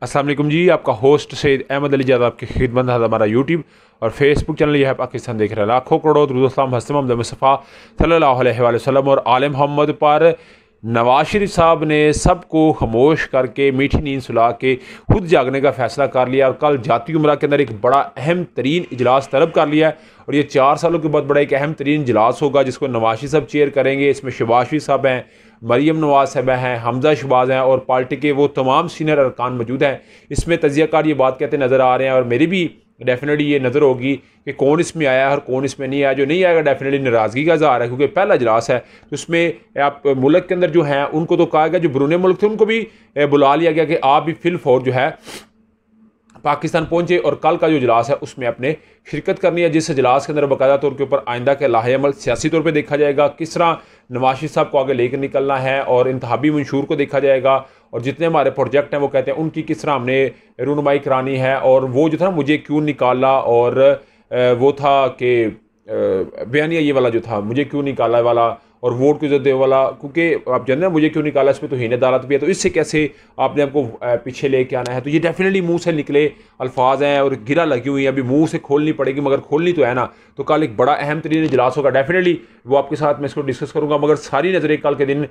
अस्सलाम वालेकुम जी, आपका होस्ट सैयद अहमद अली ज़ादा आपकी खिदमत है। हमारा यूट्यूब और फेसबुक चैनल यह है पाकिस्तान देख रहे हैं। लाखों करोड़ दुरूद सलाम हज़रत मोहम्मद मुस्तफ़ा सल्लल्लाहु अलैहि वसल्लम और आले मोहम्मद पर। नवाज शरीफ साहब ने सबको खामोश करके मीठी नींद सुला के खुद जागने का फ़ैसला कर लिया और कल जाती उमरा के अंदर एक बड़ा अहम तरीन इजलास तलब कर लिया है। और ये 4 सालों के बाद बड़ा एक अहम तरीन इजलास होगा जिसको नवाज शरीफ साहब चेयर करेंगे। इसमें शहबाज शरीफ साहब हैं, मरीम नवाज साहब हैं, हमजा शहबाज हैं और पार्टी के वो तमाम सीनियर अरकान मौजूद हैं। इसमें तजियाकार ये बात कहते नज़र आ रहे हैं और मेरी भी डेफिनेटली ये नज़र होगी कि कौन इसमें आया है और कौन इसमें नहीं आया। जो नहीं आएगा डेफिनेटली नाराज़गी का इज़हार है, क्योंकि पहला इजलास है। तो उसमें आप मुल्क के अंदर जो हैं उनको तो कहा गया, जो बैरून मुल्क थे उनको भी बुला लिया गया कि आप भी फिल फौर जो है पाकिस्तान पहुंचे और कल का जो इजलास है उसमें अपने शिरकत करनी है। जिस इजलास के अंदर बाकायदा तौर के ऊपर आइंदा के लाहे अमल सियासी तौर पे देखा जाएगा, किस तरह नवाज शरीफ साहब को आगे लेकर निकलना है और इंतहाबी मंशूर को देखा जाएगा और जितने हमारे प्रोजेक्ट हैं वो कहते हैं उनकी किस तरह हमने रूनुमाई करानी है। और वो जो था मुझे क्यों निकाला, और वो था कि बयानिया ये वाला जो था मुझे क्यों निकाला वाला और वोट की दे वाला, क्योंकि आप जानते हैं मुझे क्यों निकाला, इस पर तो हीन अदालत भी है। तो इससे कैसे आपने आपको पीछे लेके आना है। तो ये डेफिनेटली मुंह से निकले अल्फाज हैं और गिरा लगी हुई है, अभी मुंह से खोलनी पड़ेगी, मगर खोलनी तो है ना। तो कल एक बड़ा अहम तरीन इजलास होगा, डेफिनेटली वो आपके साथ मैं इसको डिस्कस करूंगा। मगर सारी नज़रें कल के दिन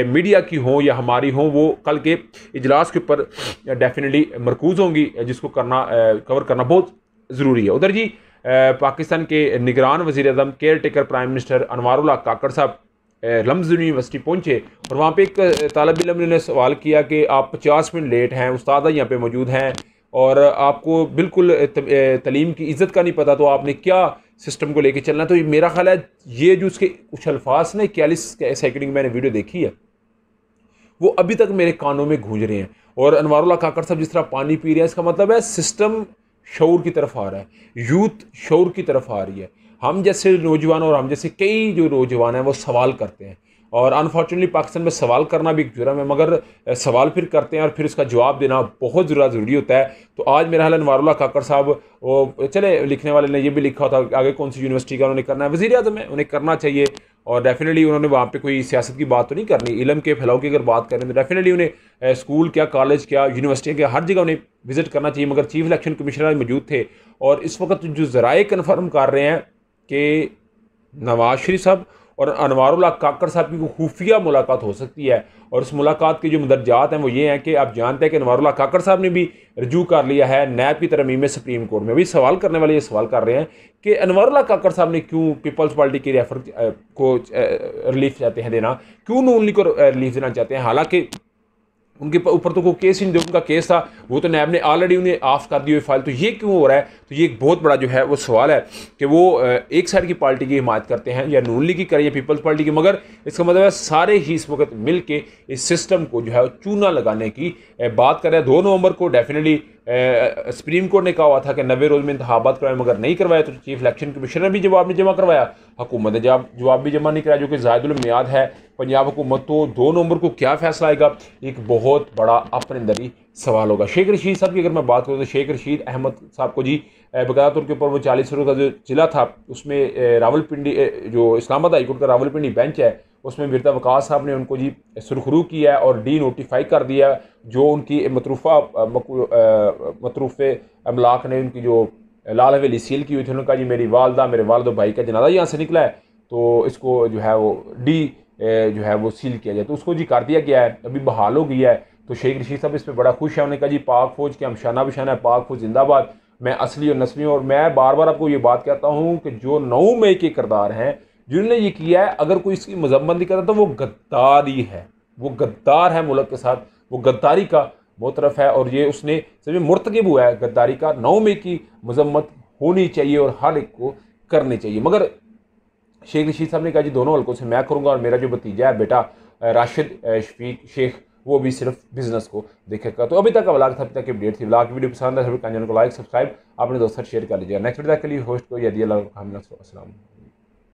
मीडिया की हों या हमारी हों, वो कल के इजलास के ऊपर डेफिनेटली मरकूज़ होंगी, जिसको कवर करना बहुत ज़रूरी है। उधर जी पाकिस्तान के निगरान वज़ीर आज़म केयर टेकर प्राइम मिनिस्टर अनवारुल्लाह काकड़ साहब लम्ज़ यूनिवर्सिटी पहुंचे और वहाँ पे एक तालब इल्म ने सवाल किया कि आप 50 मिनट लेट हैं, उस्ताद यहाँ पे मौजूद हैं और आपको बिल्कुल तलीम की इज़्ज़त का नहीं पता, तो आपने क्या सिस्टम को लेके चलना। तो मेरा ख्याल है ये जो उसके कुछ अल्फाज ने 41 सेकंड मैंने वीडियो देखी है वो अभी तक मेरे कानों में गूंज रहे हैं। और अनवारुल्लाह काकड़ साहब जिस तरह पानी पी रहे हैं, इसका मतलब है सिस्टम शऊर की तरफ आ रहा है, यूथ शऊर की तरफ आ रही है। हम जैसे नौजवान और हम जैसे कई जो नौजवान हैं वो सवाल करते हैं और अनफॉर्चुनेटली पाकिस्तान में सवाल करना भी एक जुर्म है, मगर सवाल फिर करते हैं और फिर उसका जवाब देना बहुत ज़रूरी होता है। तो आज मेरा हाल अनवारुल्लाह काकड़ साहब, वो चले लिखने वाले ने ये भी लिखा था आगे कौन सी यूनिवर्सिटी का उन्होंने करना है, वज़ीर आज़म है, उन्हें करना चाहिए। और डेफिनेटली उन्होंने वहाँ पे कोई सियासत की बात तो नहीं करनी, इल्म के फैलाव की अगर बात करें तो डेफिनेटली उन्हें स्कूल क्या, कॉलेज क्या, यूनिवर्सिटी क्या, हर जगह उन्हें विजिट करना चाहिए। मगर चीफ इलेक्शन कमिश्नर मौजूद थे और इस वक्त जो ज़राए कन्फर्म कर रहे हैं कि नवाज शरीफ साहब और अनवारुल्लाह काकड़ साहब की खुफिया मुलाकात हो सकती है। और इस मुलाकात के जो मदरजात हैं वो ये हैं कि आप जानते हैं कि अनवारुल्लाह काकड़ साहब ने भी रजू कर लिया है नैब की तरमीम में सुप्रीम कोर्ट में। अभी सवाल करने वाले ये सवाल कर रहे हैं कि अनवारुल्लाह काकड़ साहब ने क्यों पीपल्स पार्टी की रेफर को रिलीफ चाहते हैं देना, क्यों नून लीग को रिलीफ देना चाहते हैं। हालांकि उनके ऊपर तो कोई केस ही नहीं, उनका केस था वो तो नैब ने ऑलरेडी उन्हें ऑफ कर दी हुई फाइल। तो ये क्यों हो रहा है, तो ये एक बहुत बड़ा जो है वो सवाल है कि वो एक साइड की पार्टी की हिमायत करते हैं या नून लीग की करें या पीपल्स पार्टी की। मगर इसका मतलब है सारे ही इस वक्त मिल के इस सिस्टम को जो है चूना लगाने की बात कर रहे हैं। 2 नवंबर को डेफिनेटली सुप्रीम कोर्ट ने कहा हुआ था कि 90 रोज़ में इंतखाबात करवाए, मगर नहीं करवाया। तो चीफ इलेक्शन कमिश्नर भी जवाब नहीं जमा करवाया, हुकूमत ने जवाब भी जमा नहीं कराया, जो कि ज़ायदुल मियाद है पंजाब हुकूमत। तो 2 नवंबर को क्या फैसला आएगा, एक बहुत बड़ा अपने अंदर ही सवाल होगा। शेख रशीद साहब की अगर मैं बात करूँ तो शेख रशीद अहमद साहब को जी बकायदा तौर के ऊपर वो 40 का जो जिला था उसमें रावलपिंडी, जो इस्लामाबाद हाईकोर्ट का रावलपिंडी बेंच है उसमें मिर्जा वकास साहब ने उनको जी सुरखरू किया है और डी नोटिफाई कर दिया। जो उनकी मतरूफ़े अमलाक ने उनकी जो लाल हवेली सील की हुई थी, उन्होंने कहा जी मेरी वालदा मेरे वालद भाई का जनाजा यहाँ से निकला है, तो इसको जो है वो डी जो है वो सील किया जाए। तो उसको जी कर दिया गया है, अभी बहाल हो गया है। तो शेख रशीद साहब इस पर बड़ा खुश है, उन्होंने कहा जी पाक फौज के हम शाना बिशाना है, पाक फौज जिंदाबाद, मैं असली और नस्ली हूँ। और मैं बार बार आपको ये बात कहता हूँ कि जो 9 मई के किरदार हैं जिन्होंने ये किया है, अगर कोई इसकी मजम्मत नहीं करता तो वो गद्दारी है, वो गद्दार है मुल्क के साथ, वो गद्दारी का मोतरफ है और ये उसने सभी मुर्तकिब हुआ है गद्दारी का। 9 मई की मजम्मत होनी चाहिए और हर एक को करनी चाहिए। मगर शेख रशीद साहब ने कहा जी दोनों हल्कों से मैं करूँगा और मेरा जो भतीजा है बेटा राशिद शफीक शेख वो भी सिर्फ बिजनेस को देखेगा। तो अभी तक व्लॉग था, अभी तक की अपडेट थी। व्लॉग की वीडियो पसंद है सभी चैनल को लाइक सब्सक्राइब अपने दोस्तों शेयर कर लीजिएगा। नेक्स्ट वीडियो के लिए होस्ट को यदि अल्लाह।